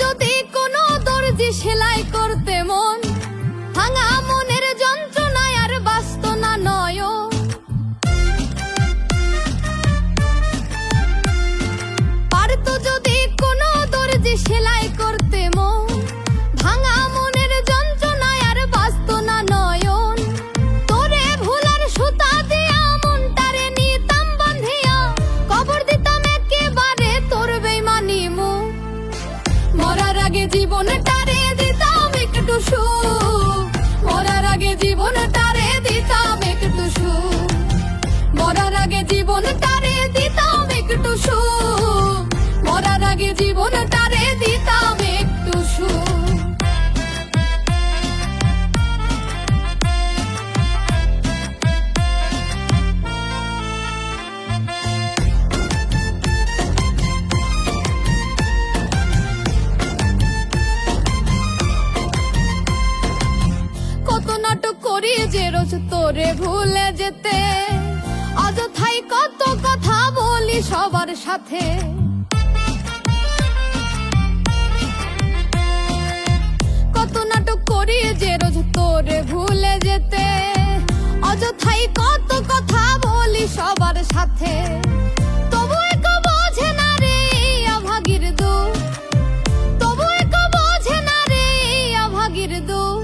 যদি কোনো দর্জি সেলাই করতে মন, ভাঙা মনের যন্ত্রণায় আর বাঁচত না নয়ন। পারতো যদি কোনো দর্জি সেলাই করতে মন, ভাঙা মনের যন্ত্রণায় আর বাঁচত না নয়ন। তোরে ভুলার সুতা দিয়া মনটারে নিতাম বাঁধিয়া, কবর দিতাম একেবারে তোর বেইমানি মুখ। মরার আগে জীবনটারে দিতাম একটু সুখ, মরার আগে জীবনটারে দিতাম একটু সুখ, মরার আগে জীবনটারে দিতাম একটু সুখ, মরার আগে জীবনটারে দিতাম একটু সুখ। কত নাটক করি যে রোজ তোরে ভুলে যেতে, অযথাই কত কথা বলি সবার সাথে। কত নাটক করি যে রোজ তোরে ভুলে যেতে, অযথাই কত কথা বলি সবার সাথে। তবু এক বোঝে না রে অভাগীর দুঃখ, তবু এক বোঝে না রে অভাগীর দুঃখ।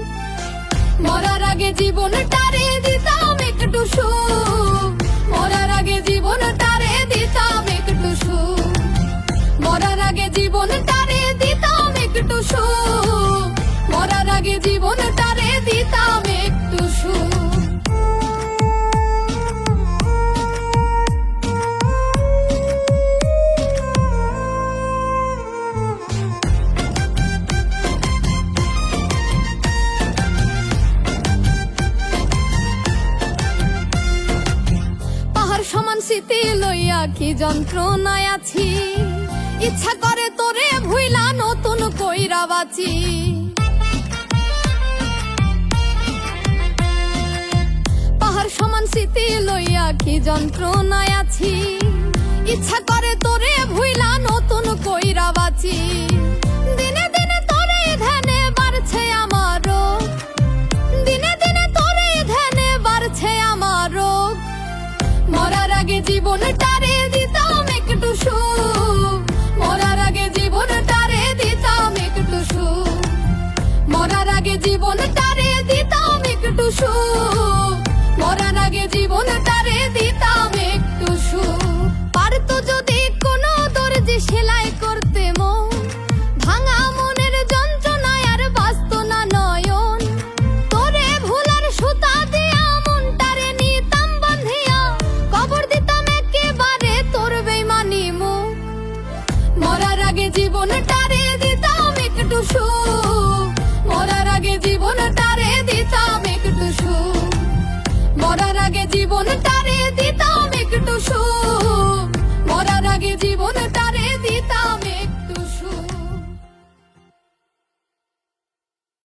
মরার আগে জীবনটারে দিতাম একটু সুখ, মরার আগে জীবনটারে দিতাম একটু সুখ, মরার আগে জীবনটারে দিতাম একটু সুখ, মরার আগে জীবনটারে দিতাম একটু সুখ। সমান স্মৃতি লইয়া কি যন্ত্রণায় আছি, ইচ্ছা করে তোরে ভুইলা নতুন কইরা বাঁচি। পাহাড় সমান স্মৃতি লইয়া কি যন্ত্রণায় আছি, ইচ্ছা করে তোরে ভুইলা নতুন কইরা বাঁচি। দিনে দিনে তোরে ধ্যানে বাড়ছে আমার রোগ, দিনে দিনে তোরে ধ্যানে বাড়ছে আমার রোগ। মরার আগে জীবনটারে দিতাম একটু সুখ, মরার আগে জীবনটারে দিতাম একটু সুখ, মরার আগে জীবনটারে দিতাম একটু সুখ, মরার আগে জীবনটারে দিতাম একটু সুখ। পারতো যদি কোনো দর্জি সেলাই করতে মন, ভাঙা মনের যন্ত্রণায় আর বাঁচত না নয়ন। তোরে ভুলার সুতা দিয়া মনটারে নিতাম বাঁধিয়া, কবর দিতাম একেবারে তোর বেইমানি মুখ। মরার আগে জীবনটারে দিতাম একটু সুখ, মরার আগে জীবনটারে দিতাম একটু সুখ, মরার আগে জীবনটারে